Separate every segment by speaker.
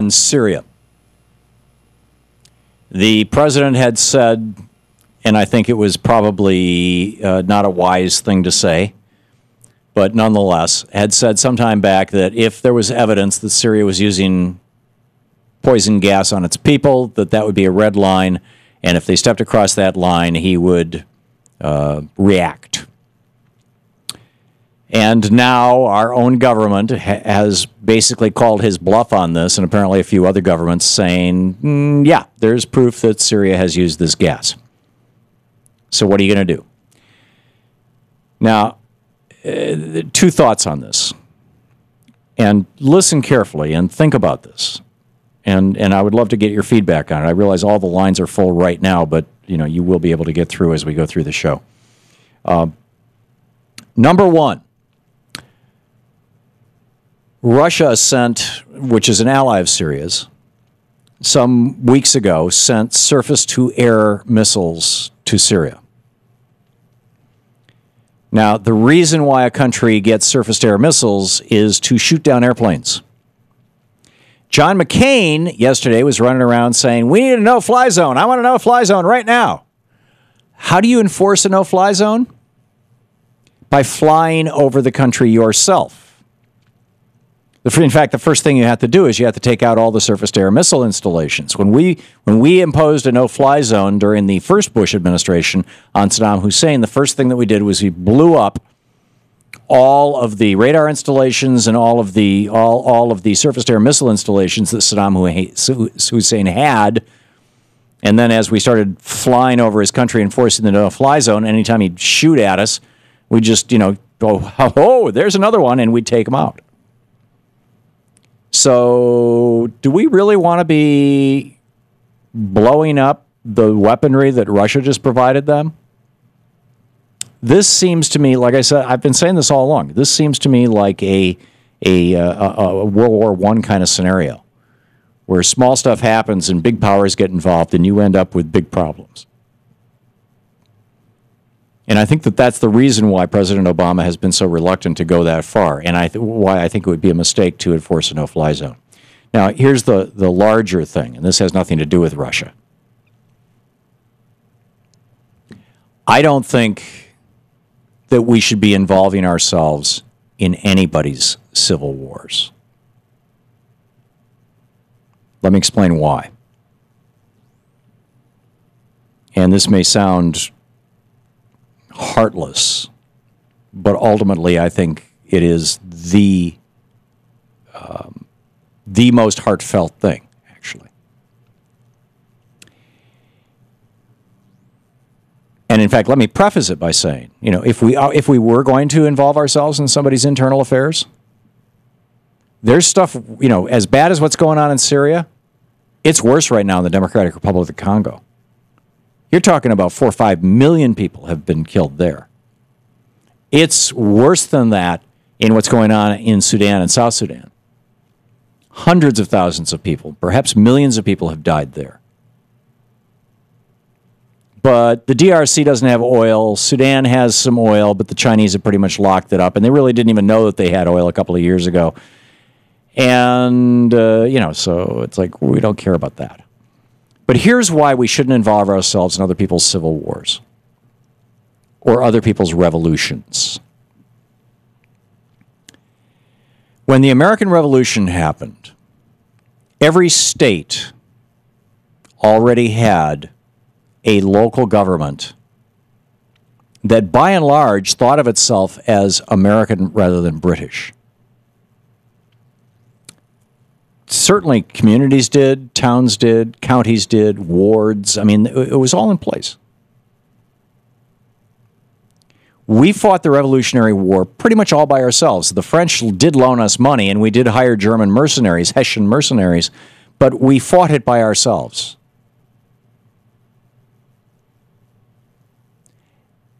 Speaker 1: in Syria. The president had said, and I think it was probably not a wise thing to say, but nonetheless, had said some time back that if there was evidence that Syria was using poison gas on its people, that would be a red line, and if they stepped across that line, he would react. And now our own government has basically called his bluff on this, and apparently a few other governments saying, yeah, there's proof that Syria has used this gas. So what are you going to do? Now, two thoughts on this. And listen carefully and think about this. And I would love to get your feedback on it. I realize all the lines are full right now, but you will be able to get through as we go through the show. Number one, Russia sent, which is an ally of Syria's, some weeks ago sent surface-to-air missiles to Syria. Now, the reason why a country gets surface-to-air missiles is to shoot down airplanes. John McCain yesterday was running around saying, we need a no-fly zone. I want a no-fly zone right now. How do you enforce a no-fly zone? By flying over the country yourself. In fact, the first thing you have to do is you have to take out all the surface-to-air missile installations. When we imposed a no-fly zone during the first Bush administration on Saddam Hussein, the first thing that we did was we blew up all of the radar installations and all of the surface-to-air missile installations that Saddam Hussein had. And then as we started flying over his country and forcing the no-fly zone, anytime he'd shoot at us, we just, go, oh, there's another one, and we'd take him out. So do we really want to be blowing up the weaponry that Russia just provided them? This seems to me, like I said, I've been saying this all along, this seems to me like a World War I kind of scenario, where small stuff happens and big powers get involved and you end up with big problems. And I think that that's the reason why President Obama has been so reluctant to go that far, and why I think it would be a mistake to enforce a no-fly zone. Now, here's the larger thing, and this has nothing to do with Russia. I don't think that we should be involving ourselves in anybody's civil wars. Let me explain why. And this may sound heartless, but ultimately I think it is the most heartfelt thing, actually. And in fact, let me preface it by saying, if we were going to involve ourselves in somebody's internal affairs, there's stuff, as bad as what's going on in Syria, it's worse right now in the Democratic Republic of the Congo. You're talking about 4 or 5 million people have been killed there. It's worse than that in what's going on in Sudan and South Sudan. Hundreds of thousands of people, perhaps millions of people have died there. But the DRC doesn't have oil. Sudan has some oil, but the Chinese have pretty much locked it up, and they really didn't even know that they had oil a couple of years ago. And, so it's like we don't care about that. But here's why we shouldn't involve ourselves in other people's civil wars or other people's revolutions. When the American Revolution happened, every state already had a local government that by and large thought of itself as American rather than British. Certainly communities did, towns did, counties did, wards. I mean, it was all in place. We fought the Revolutionary War pretty much all by ourselves. The French did loan us money, and we did hire German mercenaries, Hessian mercenaries, but we fought it by ourselves.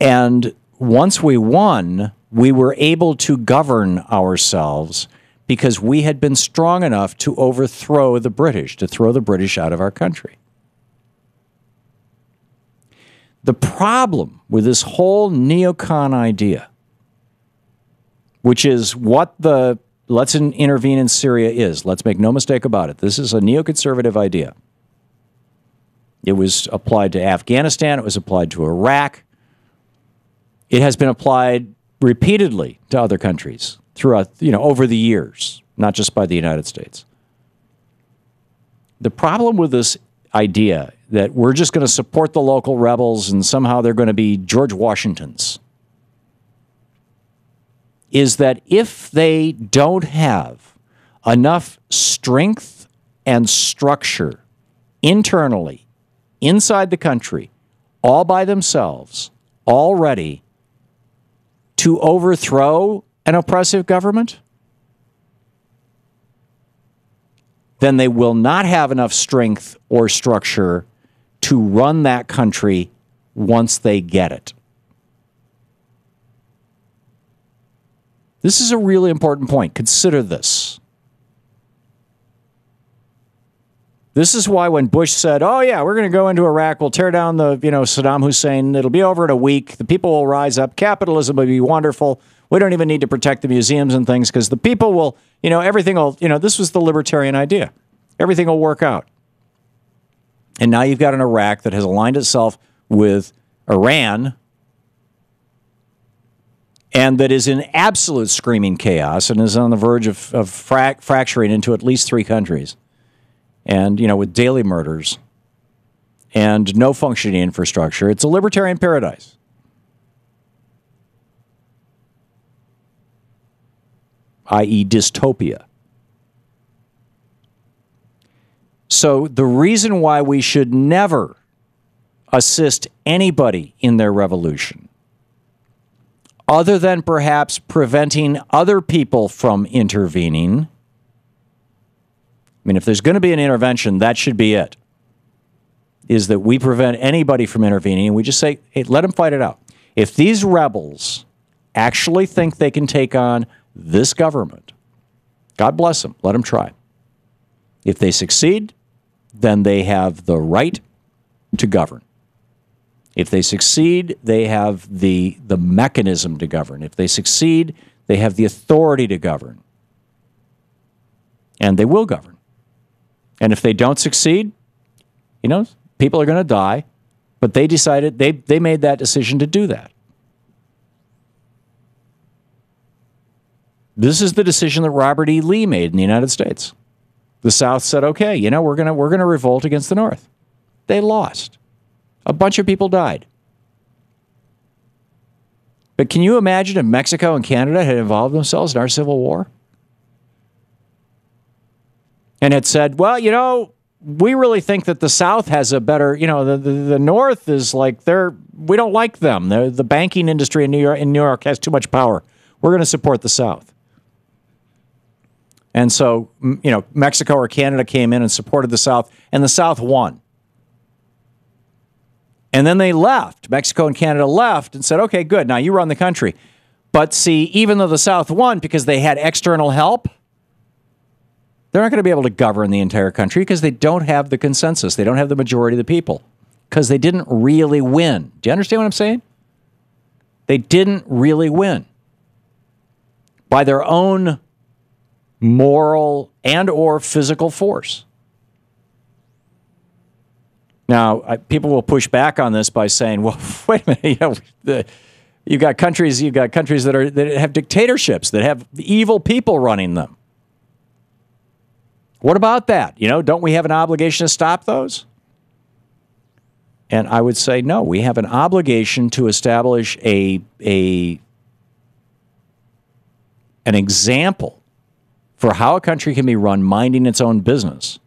Speaker 1: And once we won, we were able to govern ourselves because we had been strong enough to overthrow the British, to throw the British out of our country. The problem with this whole neocon idea, which is what the let's intervene in Syria is. Let's make no mistake about it. This is a neoconservative idea. It was applied to Afghanistan. It was applied to Iraq. It has been applied repeatedly to other countries throughout, over the years, not just by the United States. The problem with this idea that we're just going to support the local rebels and somehow they're going to be George Washingtons is that if they don't have enough strength and structure internally, inside the country, all by themselves, already, to overthrow an oppressive government, then they will not have enough strength or structure to run that country once they get it. This is a really important point. Consider this. This is why when Bush said, oh, yeah, we're going to go into Iraq, we'll tear down the, Saddam Hussein, it'll be over in a week, the people will rise up, capitalism will be wonderful, we don't even need to protect the museums and things because the people will, everything will, this was the libertarian idea. Everything will work out. And now you've got an Iraq that has aligned itself with Iran and that is in absolute screaming chaos and is on the verge of fracturing into at least 3 countries. And, with daily murders and no functioning infrastructure. It's a libertarian paradise. I.e. dystopia. So the reason why we should never assist anybody in their revolution, other than perhaps preventing other people from intervening, if there's going to be an intervention, that should be it, is that we prevent anybody from intervening and we just say, hey, let them fight it out. If these rebels actually think they can take on this government, God bless them, let them try. If they succeed, then they have the right to govern. If they succeed, they have the mechanism to govern. If they succeed, they have the authority to govern. And they will govern. And if they don't succeed, people are going to die, but they decided, they made that decision to do that. This is the decision that Robert E. Lee made in the United States. The South said, okay, we're going to revolt against the North. They lost. A bunch of people died. But can you imagine if Mexico and Canada had involved themselves in our Civil War? And had said, well, we really think that the South has a better, the North is like, we don't like them. The banking industry in New York has too much power. We're going to support the South. And so, Mexico or Canada came in and supported the South, and the South won. And then they left. Mexico and Canada left and said, okay, good, now you run the country. But see, even though the South won because they had external help, they're not going to be able to govern the entire country because they don't have the consensus. They don't have the majority of the people because they didn't really win. Do you understand what I'm saying? They didn't really win. By their own moral and or physical force. Now, people will push back on this by saying, well, wait a minute, you've got countries that have dictatorships, that have evil people running them. What about that? Don't we have an obligation to stop those? And I would say, no, we have an obligation to establish an example for how a country can be run minding its own business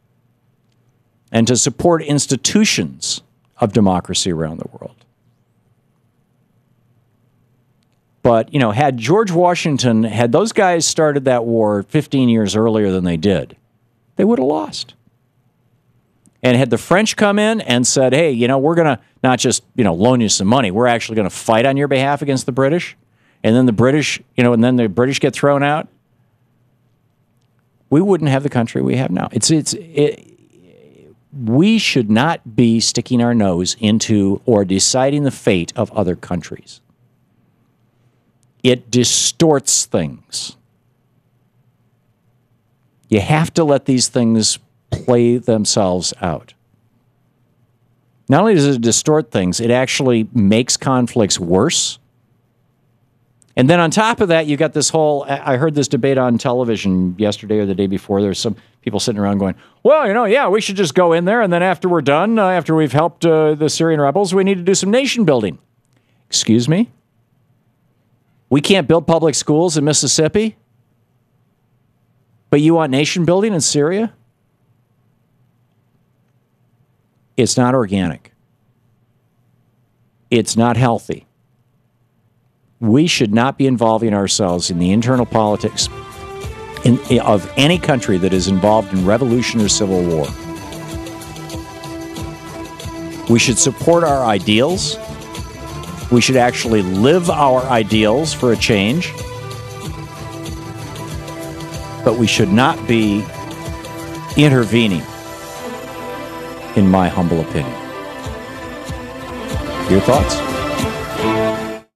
Speaker 1: and to support institutions of democracy around the world. But, had George Washington, had those guys started that war 15 years earlier than they did, they would have lost. And had the French come in and said, hey, we're going to not just, loan you some money, we're actually going to fight on your behalf against the British, and then the British, get thrown out, we wouldn't have the country we have now. We should not be sticking our nose into or deciding the fate of other countries. It distorts things. You have to let these things play themselves out. Not only does it distort things, it actually makes conflicts worse. And then on top of that, you got this whole, I heard this debate on television yesterday or the day before. There's some people sitting around going, well, yeah, we should just go in there. And then after we're done, after we've helped the Syrian rebels, we need to do some nation building. Excuse me? We can't build public schools in Mississippi? But you want nation building in Syria? It's not organic. It's not healthy. We should not be involving ourselves in the internal politics of any country that is involved in revolution or civil war. We should support our ideals. We should actually live our ideals for a change. But we should not be intervening, in my humble opinion. Your thoughts?